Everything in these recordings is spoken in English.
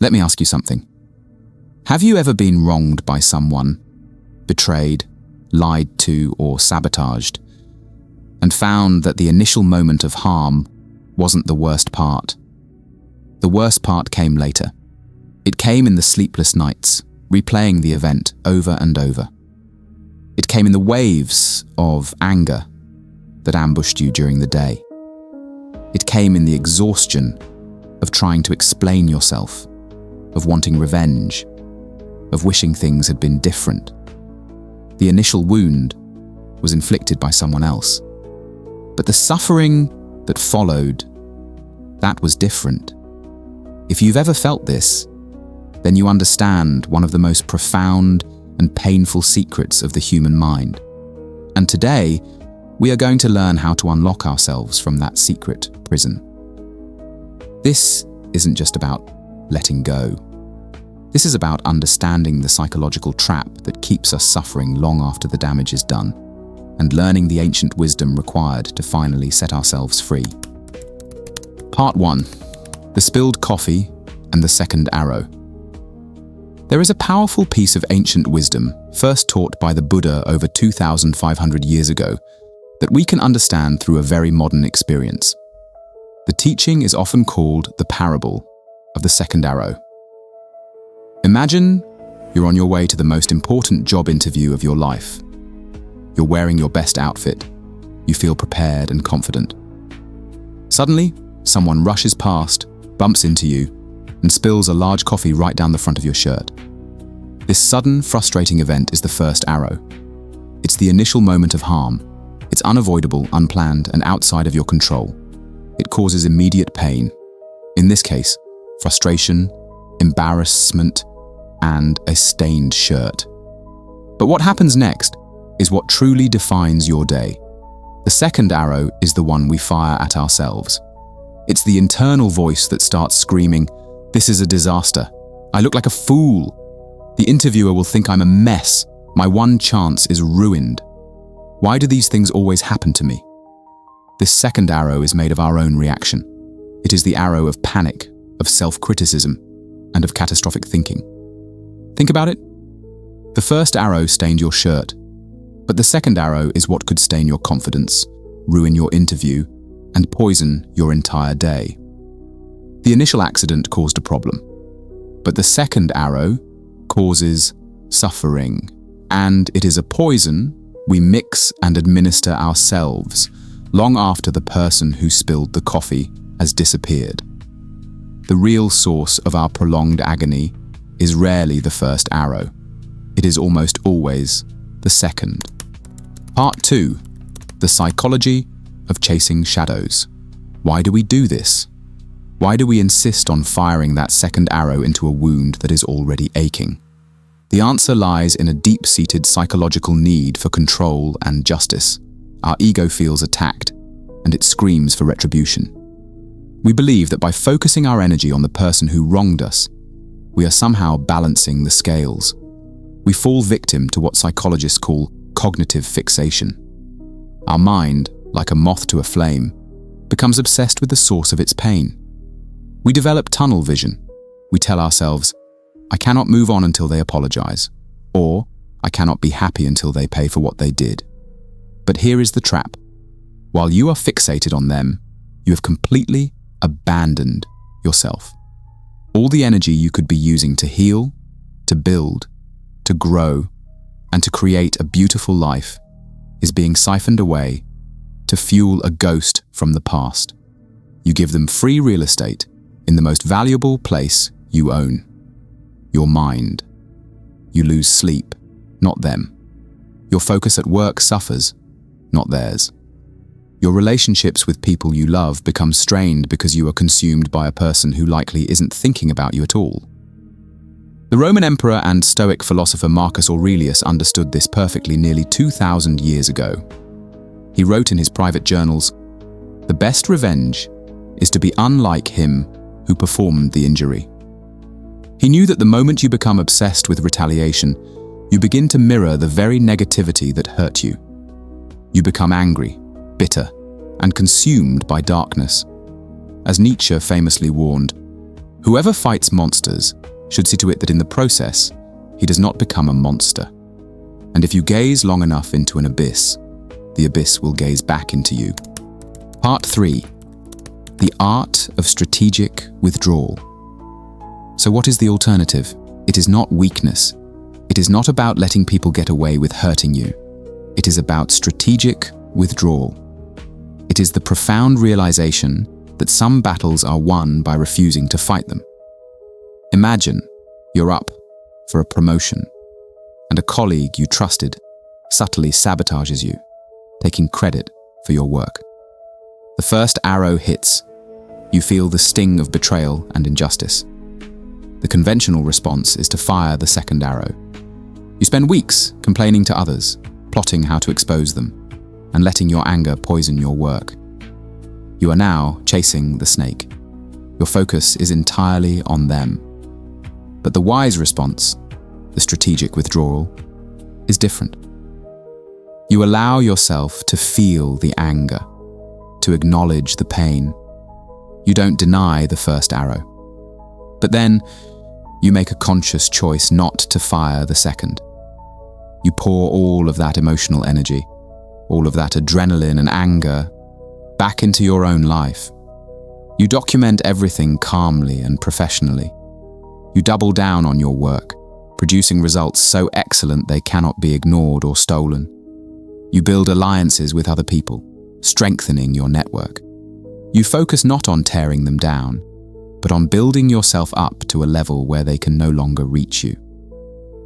Let me ask you something. Have you ever been wronged by someone, betrayed, lied to, or sabotaged, and found that the initial moment of harm wasn't the worst part? The worst part came later. It came in the sleepless nights, replaying the event over and over. It came in the waves of anger that ambushed you during the day. It came in the exhaustion of trying to explain yourself, of wanting revenge, of wishing things had been different. The initial wound was inflicted by someone else. But the suffering that followed, that was different. If you've ever felt this, then you understand one of the most profound and painful secrets of the human mind. And today, we are going to learn how to unlock ourselves from that secret prison. This isn't just about letting go. This is about understanding the psychological trap that keeps us suffering long after the damage is done, and learning the ancient wisdom required to finally set ourselves free. Part 1. The Spilled Coffee and the Second Arrow. There is a powerful piece of ancient wisdom, first taught by the Buddha over 2,500 years ago, that we can understand through a very modern experience. The teaching is often called the parable of the second arrow. Imagine you're on your way to the most important job interview of your life. You're wearing your best outfit. You feel prepared and confident. Suddenly, someone rushes past, bumps into you, and spills a large coffee right down the front of your shirt. This sudden, frustrating event is the first arrow. It's the initial moment of harm. It's unavoidable, unplanned, and outside of your control. It causes immediate pain. In this case, frustration, embarrassment, and a stained shirt. But what happens next is what truly defines your day. The second arrow is the one we fire at ourselves. It's the internal voice that starts screaming, "This is a disaster. I look like a fool. The interviewer will think I'm a mess. My one chance is ruined. Why do these things always happen to me?" This second arrow is made of our own reaction. It is the arrow of panic, of self-criticism, and of catastrophic thinking. Think about it. The first arrow stained your shirt, but the second arrow is what could stain your confidence, ruin your interview, and poison your entire day. The initial accident caused a problem, but the second arrow causes suffering, and it is a poison we mix and administer ourselves long after the person who spilled the coffee has disappeared. The real source of our prolonged agony is rarely the first arrow. It is almost always the second. Part 2. The Psychology of Chasing Shadows. Why do we do this? Why do we insist on firing that second arrow into a wound that is already aching? The answer lies in a deep-seated psychological need for control and justice. Our ego feels attacked, and it screams for retribution. We believe that by focusing our energy on the person who wronged us, we are somehow balancing the scales. We fall victim to what psychologists call cognitive fixation. Our mind, like a moth to a flame, becomes obsessed with the source of its pain. We develop tunnel vision. We tell ourselves, "I cannot move on until they apologize," or "I cannot be happy until they pay for what they did." But here is the trap. While you are fixated on them, you have completely abandoned yourself. All the energy you could be using to heal, to build, to grow, and to create a beautiful life is being siphoned away to fuel a ghost from the past. You give them free real estate in the most valuable place you own, your mind. You lose sleep, not them. Your focus at work suffers, not theirs. Your relationships with people you love become strained because you are consumed by a person who likely isn't thinking about you at all. The Roman emperor and Stoic philosopher Marcus Aurelius understood this perfectly nearly 2,000 years ago. He wrote in his private journals, "The best revenge is to be unlike him who performed the injury." He knew that the moment you become obsessed with retaliation, you begin to mirror the very negativity that hurt you. You become angry, bitter, and consumed by darkness. As Nietzsche famously warned, Whoever fights monsters should see to it that in the process, he does not become a monster. And if you gaze long enough into an abyss, the abyss will gaze back into you. Part 3. The art of strategic withdrawal. So what is the alternative? It is not weakness. It is not about letting people get away with hurting you. It is about strategic withdrawal. It is the profound realization that some battles are won by refusing to fight them. Imagine you're up for a promotion, and a colleague you trusted subtly sabotages you, taking credit for your work. The first arrow hits. You feel the sting of betrayal and injustice. The conventional response is to fire the second arrow. You spend weeks complaining to others, plotting how to expose them, and letting your anger poison your work. You are now chasing the snake. Your focus is entirely on them. But the wise response, the strategic withdrawal, is different. You allow yourself to feel the anger, to acknowledge the pain. You don't deny the first arrow. But then, you make a conscious choice not to fire the second. You pour all of that emotional energy, all of that adrenaline and anger, back into your own life. You document everything calmly and professionally. You double down on your work, producing results so excellent they cannot be ignored or stolen. You build alliances with other people, strengthening your network. You focus not on tearing them down, but on building yourself up to a level where they can no longer reach you.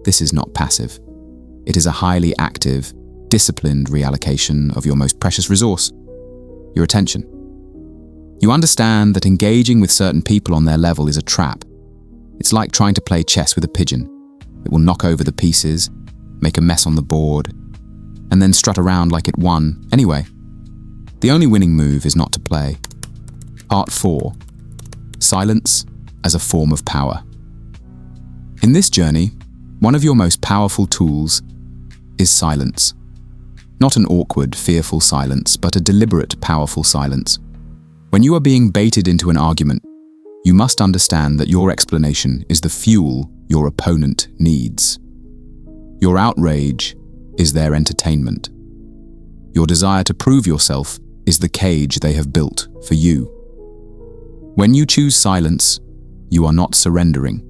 This is not passive. It is a highly active, disciplined reallocation of your most precious resource, your attention. You understand that engaging with certain people on their level is a trap. It's like trying to play chess with a pigeon. It will knock over the pieces, make a mess on the board, and then strut around like it won anyway. The only winning move is not to play. Part 4. Silence as a form of power. In this journey, one of your most powerful tools is silence. Not an awkward, fearful silence, but a deliberate, powerful silence. When you are being baited into an argument, you must understand that your explanation is the fuel your opponent needs. Your outrage is their entertainment. Your desire to prove yourself is the cage they have built for you. When you choose silence, you are not surrendering.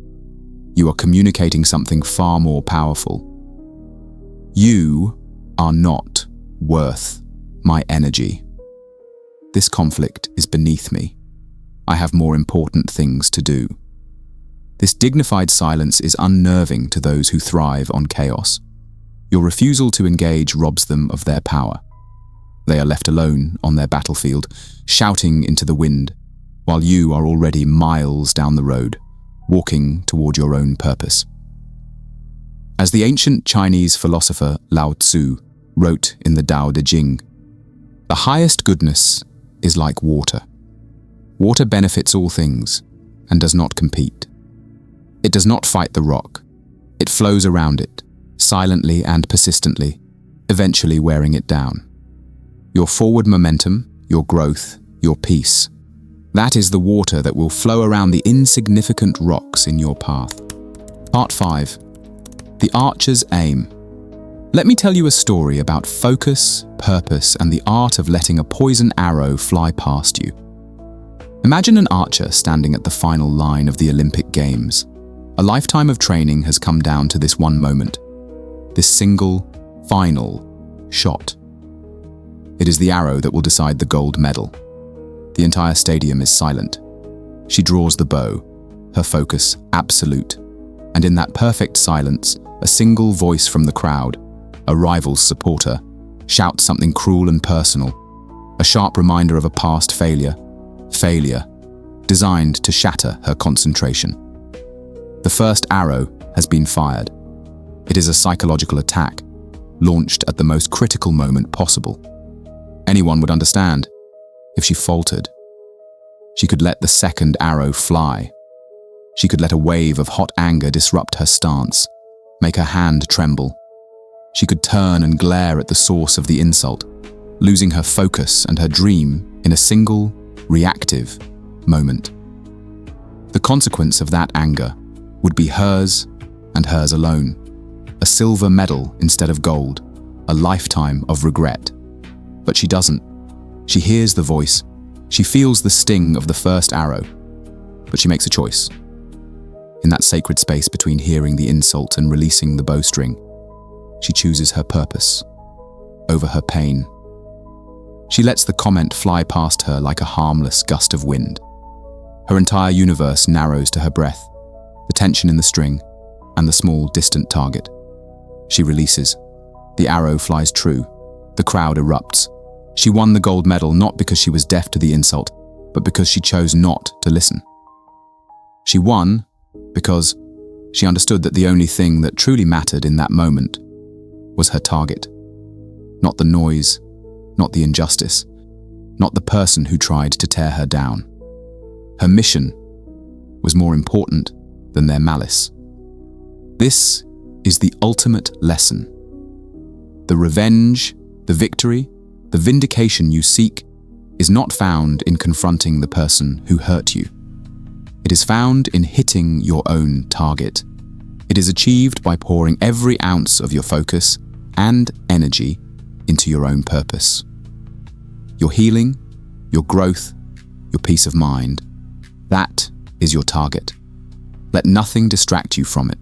You are communicating something far more powerful. You are not worth my energy. This conflict is beneath me. I have more important things to do. This dignified silence is unnerving to those who thrive on chaos. Your refusal to engage robs them of their power. They are left alone on their battlefield, shouting into the wind, while you are already miles down the road, walking toward your own purpose. As the ancient Chinese philosopher Lao Tzu wrote in the Tao Te Ching, the highest goodness is like water. Water benefits all things and does not compete. It does not fight the rock. It flows around it, silently and persistently, eventually wearing it down. Your forward momentum, your growth, your peace, that is the water that will flow around the insignificant rocks in your path. Part 5. The Archer's Aim. Let me tell you a story about focus, purpose, and the art of letting a poison arrow fly past you. Imagine an archer standing at the final line of the Olympic Games. A lifetime of training has come down to this one moment, this single, final shot. It is the arrow that will decide the gold medal. The entire stadium is silent. She draws the bow, her focus absolute, and in that perfect silence, a single voice from the crowd, a rival's supporter, shouts something cruel and personal, a sharp reminder of a past failure, designed to shatter her concentration. The first arrow has been fired. It is a psychological attack, launched at the most critical moment possible. Anyone would understand. If she faltered, she could let the second arrow fly. She could let a wave of hot anger disrupt her stance, make her hand tremble. She could turn and glare at the source of the insult, losing her focus and her dream in a single, reactive moment. The consequence of that anger would be hers and hers alone. A silver medal instead of gold, a lifetime of regret. But she doesn't. She hears the voice. She feels the sting of the first arrow. But she makes a choice. In that sacred space between hearing the insult and releasing the bowstring, she chooses her purpose over her pain. She lets the comment fly past her like a harmless gust of wind. Her entire universe narrows to her breath, the tension in the string, and the small, distant target. She releases. The arrow flies true. The crowd erupts. She won the gold medal not because she was deaf to the insult, but because she chose not to listen. She won because she understood that the only thing that truly mattered in that moment was her target. Not the noise, not the injustice, not the person who tried to tear her down. Her mission was more important than their malice. This is the ultimate lesson. The revenge, the victory, the vindication you seek is not found in confronting the person who hurt you. It is found in hitting your own target. It is achieved by pouring every ounce of your focus and energy into your own purpose. Your healing, your growth, your peace of mind, that is your target. Let nothing distract you from it.